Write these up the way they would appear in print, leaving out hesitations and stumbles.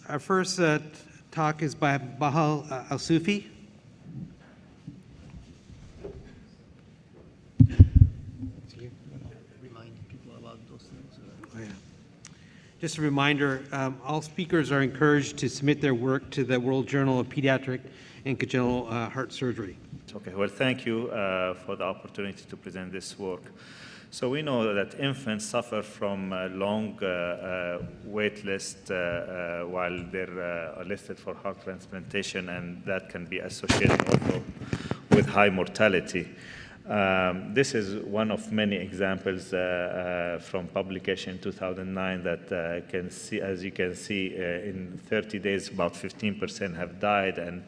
Our first talk is by Alsoufi. Remind people about those things. Oh, yeah. Just a reminder, all speakers are encouraged to submit their work to the World Journal of Pediatric and Congenital Heart Surgery. Okay, well, thank you for the opportunity to present this work. So we know that infants suffer from a long wait list while they're listed for heart transplantation, and that can be associated also with high mortality. This is one of many examples from publication in 2009 that can see, as you can see, in 30 days, about 15% have died, and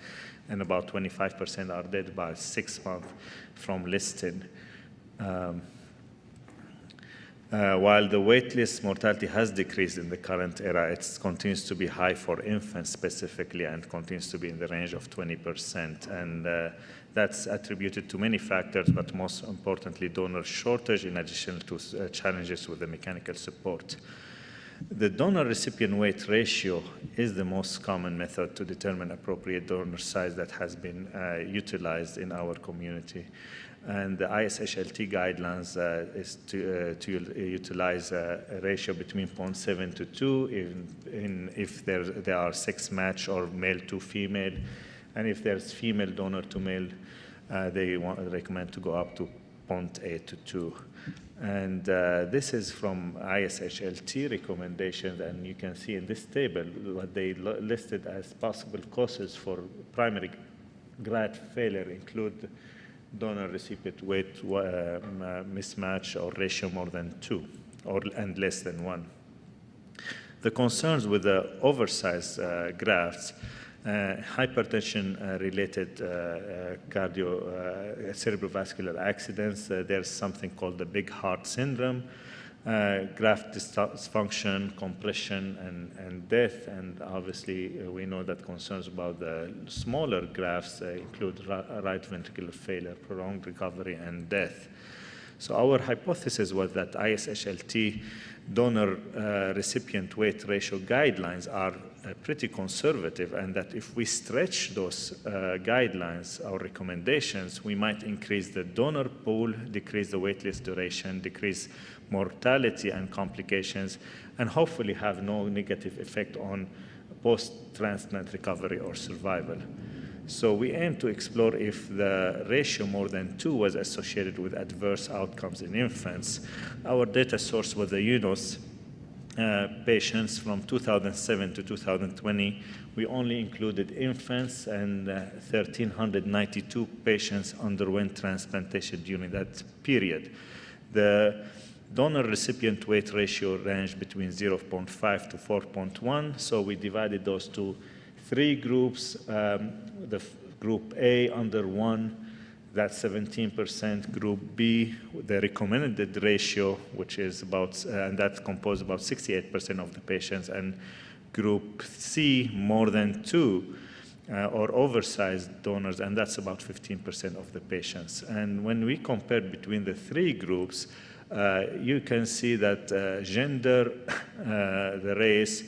about 25% are dead by 6 months from listing. While the waitlist mortality has decreased in the current era, it continues to be high for infants specifically and continues to be in the range of 20%. And that's attributed to many factors, but most importantly, donor shortage in addition to challenges with the mechanical support. The donor-recipient weight ratio is the most common method to determine appropriate donor size that has been utilized in our community. And the ISHLT guidelines is to utilize a ratio between 0.7 to 2 if there are sex match or male to female. And if there's female donor to male, they recommend to go up to 0.8 to 2. And this is from ISHLT recommendations, and you can see in this table what they listed as possible causes for primary graft failure include donor-recipient weight mismatch or ratio more than 2 and less than 1. The concerns with the oversized grafts, hypertension-related cerebrovascular accidents, there's something called the big heart syndrome, graft dysfunction, compression, and death. And obviously, we know that concerns about the smaller grafts include right ventricular failure, prolonged recovery, and death. So our hypothesis was that ISHLT donor-recipient weight ratio guidelines are pretty conservative, and that if we stretch those guidelines, our recommendations, we might increase the donor pool, decrease the waitlist duration, decrease mortality and complications, and hopefully have no negative effect on post-transplant recovery or survival. So we aim to explore if the ratio more than 2 was associated with adverse outcomes in infants. Our data source was the UNOS patients from 2007 to 2020. We only included infants, and 1,392 patients underwent transplantation during that period. The donor-recipient weight ratio ranged between 0.5 to 4.1, so we divided those to 3 groups. The group A under 1, that's 17%. Group B, the recommended ratio, which is about, and that composed about 68% of the patients, and group C, more than 2, or oversized donors, and that's about 15% of the patients. And when we compared between the 3 groups, you can see that gender, the race,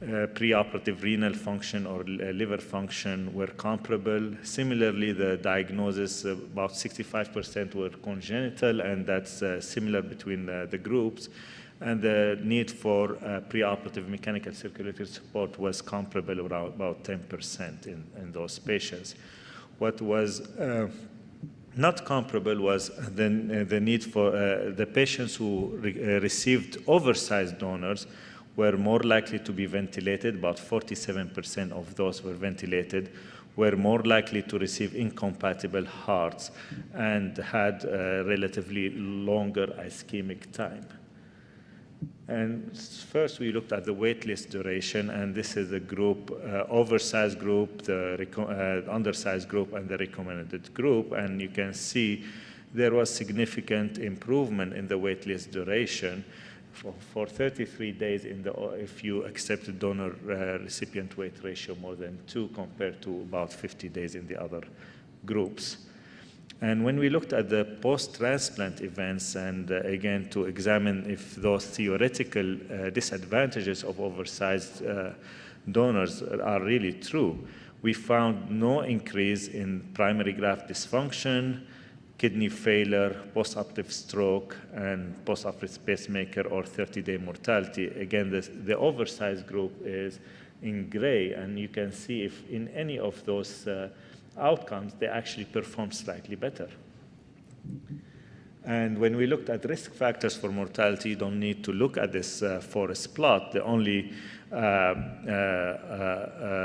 preoperative renal function or liver function were comparable. Similarly, the diagnosis, about 65% were congenital, and that's similar between the groups. And the need for preoperative mechanical circulatory support was comparable, around about 10% in those patients. What was not comparable was the need for the patients who received oversized donors were more likely to be ventilated. About 47% of those were ventilated, were more likely to receive incompatible hearts, and had a relatively longer ischemic time. And first, we looked at the waitlist duration, and this is the group, oversized group, the undersized group, and the recommended group. And you can see there was significant improvement in the waitlist duration for 33 days if you accept the donor-recipient weight ratio more than 2, compared to about 50 days in the other groups. And when we looked at the post-transplant events, and again, to examine if those theoretical disadvantages of oversized donors are really true, we found no increase in primary graft dysfunction, kidney failure, postoperative stroke, and postoperative pacemaker or 30-day mortality. Again, the oversized group is in gray, and you can see if in any of those outcomes, they actually perform slightly better. And when we looked at risk factors for mortality, you don't need to look at this forest plot. The only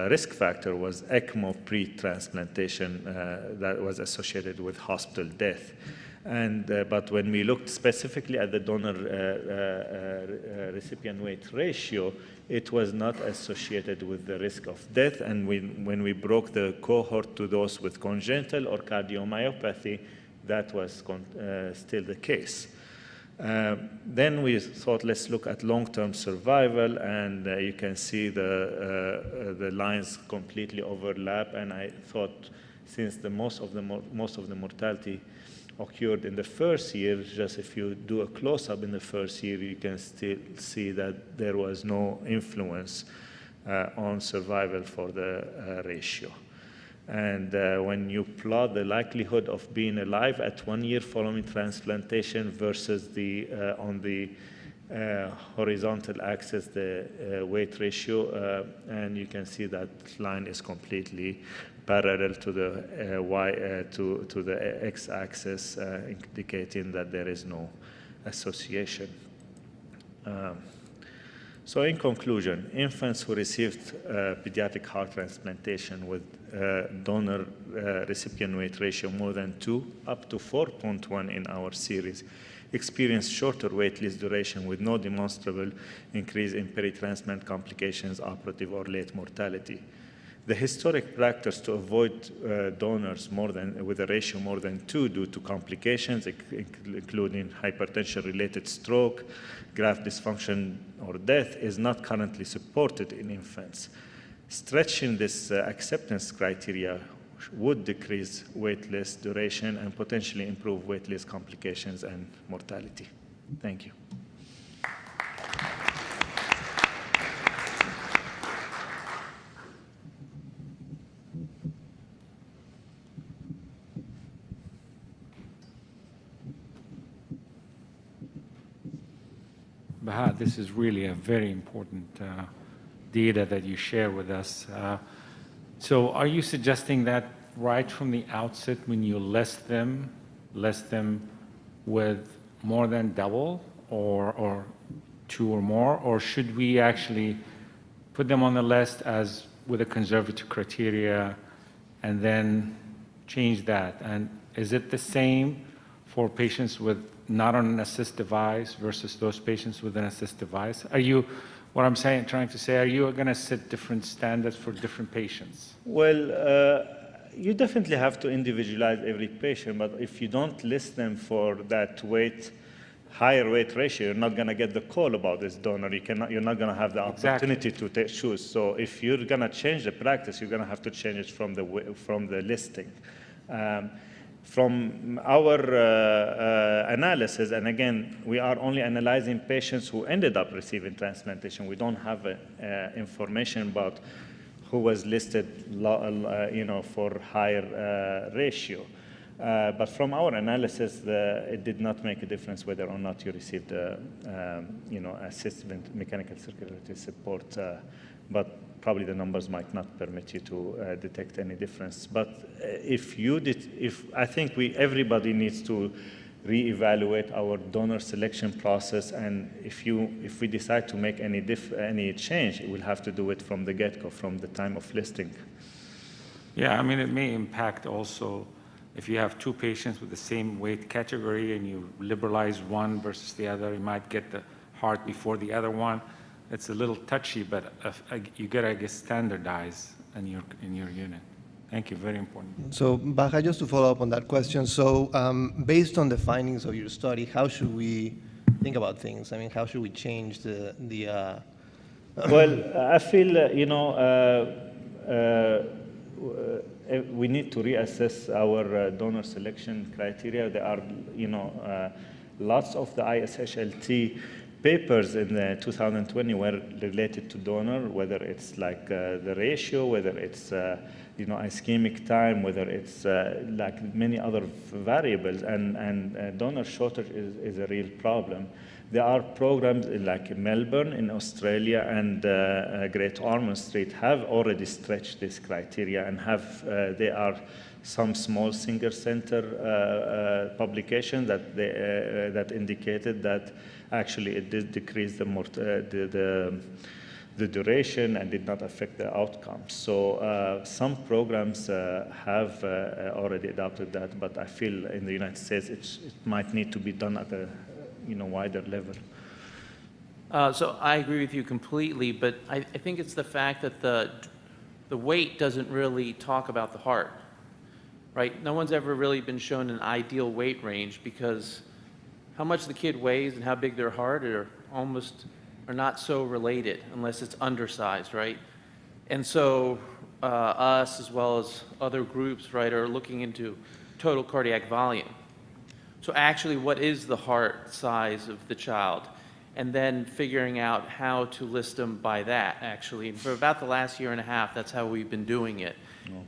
risk factor was ECMO pre-transplantation that was associated with hospital death. And, but when we looked specifically at the donor-recipient weight ratio, it was not associated with the risk of death. And when we broke the cohort to those with congenital or cardiomyopathy, that was still the case. Then we thought, let's look at long-term survival, and you can see the lines completely overlap. And I thought, since most of the mortality occurred in the first year, just if you do a close-up in the first year, you can still see that there was no influence on survival for the ratio. And when you plot the likelihood of being alive at 1 year following transplantation versus on the horizontal axis, the weight ratio, and you can see that line is completely parallel to the to the x-axis, indicating that there is no association. So in conclusion, infants who received pediatric heart transplantation with donor recipient weight ratio more than 2 up to 4.1 in our series experienced shorter waitlist duration with no demonstrable increase in peri-transplant complications, operative or late mortality. The historic practice to avoid donors with a ratio more than 2 due to complications, including hypertension-related stroke, graft dysfunction, or death, is not currently supported in infants. Stretching this acceptance criteria would decrease waitlist duration and potentially improve waitlist complications and mortality. Thank you. Baha, this is really a very important data that you share with us. So are you suggesting that right from the outset when you list them with more than double or 2 or more, or should we actually put them on the list as with a conservative criteria and then change that? And is it the same for patients with not on an assist device versus those patients with an assist device? Are you, what I'm trying to say, are you going to set different standards for different patients? Well, you definitely have to individualize every patient, but if you don't list them for that higher weight ratio, you're not going to get the call about this donor. You're not going to have the opportunity to choose. So if you're going to change the practice, you're going to have to change it from the listing. From our analysis, and again, we are only analyzing patients who ended up receiving transplantation. We don't have information about who was listed, for higher ratio. But from our analysis, it did not make a difference whether or not you received, assisted mechanical circulatory support. But probably the numbers might not permit you to detect any difference. But I think everybody needs to reevaluate our donor selection process, and if we decide to make any change, we'll have to do it from the get-go, from the time of listing. Yeah, I mean, it may impact also if you have 2 patients with the same weight category and you liberalize one versus the other, you might get the heart before the other one. It's a little touchy, but you got to, I guess, standardize in your unit. Thank you, very important. So, Baha, just to follow up on that question, so based on the findings of your study, how should we think about things? I mean, how should we change the Well, I feel, we need to reassess our donor selection criteria. There are, lots of the ISHLT papers in 2020 were related to donor, whether it's like the ratio, whether it's ischemic time, whether it's like many other variables, and donor shortage is a real problem. There are programs like Melbourne in Australia and Great Ormond Street have already stretched this criteria and there are some small single center publications that indicated that actually it did decrease the duration and did not affect the outcomes. So some programs have already adopted that, but I feel in the United States it might need to be done at a wider level. So I agree with you completely, but I think it's the fact that the weight doesn't really talk about the heart, right? No one's ever really been shown an ideal weight range because how much the kid weighs and how big their heart are not so related unless it's undersized, right? And so us as well as other groups, right, are looking into total cardiac volume. So actually, what is the heart size of the child? And then figuring out how to list them by that, actually. And for about the last year and a half, that's how we've been doing it.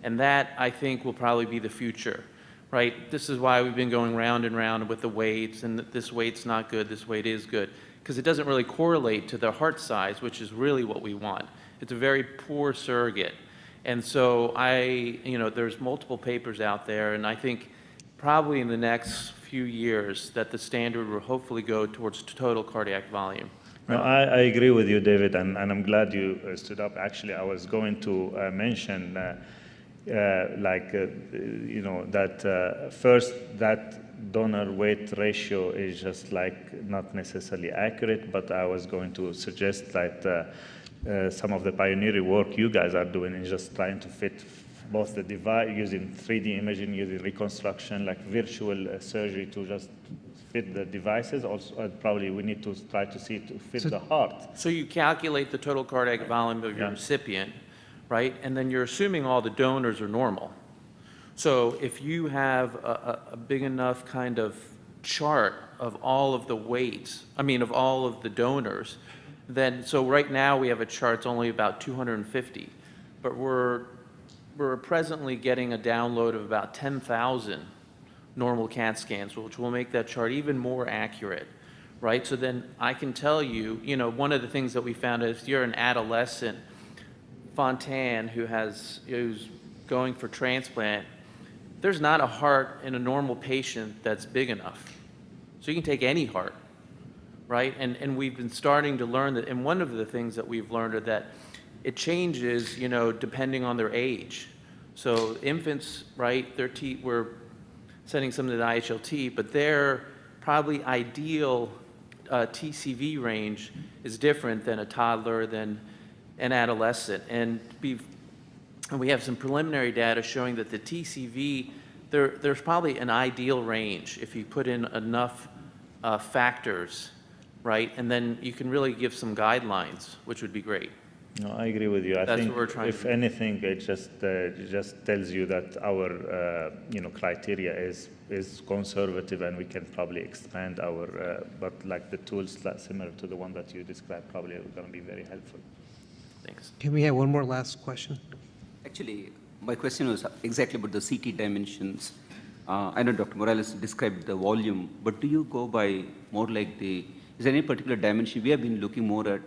And that, I think, will probably be the future, right? This is why we've been going round and round with the weights, and this weight's not good, this weight is good, because it doesn't really correlate to the heart size, which is really what we want. It's a very poor surrogate. And so there's multiple papers out there, and I think probably in the next few years that the standard will hopefully go towards total cardiac volume. No, I agree with you, David, and I'm glad you stood up. Actually, I was going to mention that first, that donor weight ratio is just like not necessarily accurate, but I was going to suggest that some of the pioneering work you guys are doing is just trying to fit both the device using 3D imaging, using reconstruction, like virtual surgery to just fit the devices. Also, probably we need to try to see to fit the heart. So you calculate the total cardiac volume of your recipient, right? And then you're assuming all the donors are normal. So if you have a big enough kind of chart of all of the weights, of all of the donors, then, so right now we have a chart that's only about 250, but we're presently getting a download of about 10,000 normal CAT scans, which will make that chart even more accurate, right? So then I can tell you, one of the things that we found is if you're an adolescent Fontan who's going for transplant, there's not a heart in a normal patient that's big enough. So you can take any heart, right? And we've been starting to learn that, and one of the things that we've learned are that it changes, depending on their age. So infants, right, we're sending some to the IHLT, but their probably ideal TCV range is different than a toddler, than an adolescent. And we have some preliminary data showing that the TCV, there's probably an ideal range if you put in enough factors, right? And then you can really give some guidelines, which would be great. No, I agree with you. I That's think what we're trying if to do. anything, it just tells you that our criteria is conservative, and we can probably expand our. But like the tools similar to the one that you described, probably are going to be very helpful. Thanks. Can we have one more last question? Actually, my question was exactly about the CT dimensions. I know Dr. Morales described the volume, but do you go by more like is there any particular dimension? We have been looking more at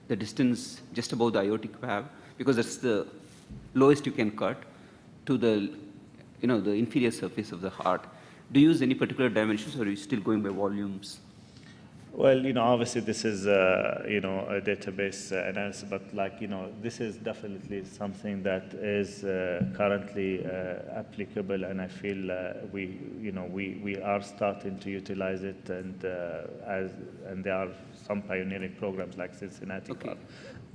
the distance just above the aortic valve, because that's the lowest you can cut to the, the inferior surface of the heart. Do you use any particular dimensions, or are you still going by volumes? Well, obviously this is, a database analysis, but this is definitely something that is currently applicable, and I feel we are starting to utilize it, and there are some pioneering programs like Cincinnati have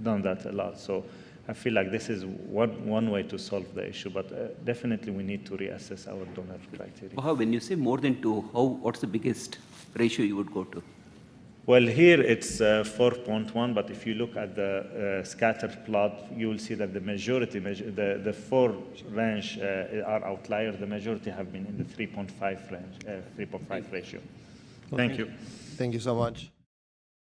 done that a lot. So I feel like this is one way to solve the issue, but definitely we need to reassess our donor criteria. When you say more than 2, what's the biggest ratio you would go to? Well, here it's 4.1, but if you look at the scattered plot, you will see that the majority, the 4 range are outliers. The majority have been in the 3.5 range, 3.5 ratio. Thank you. Thank you so much.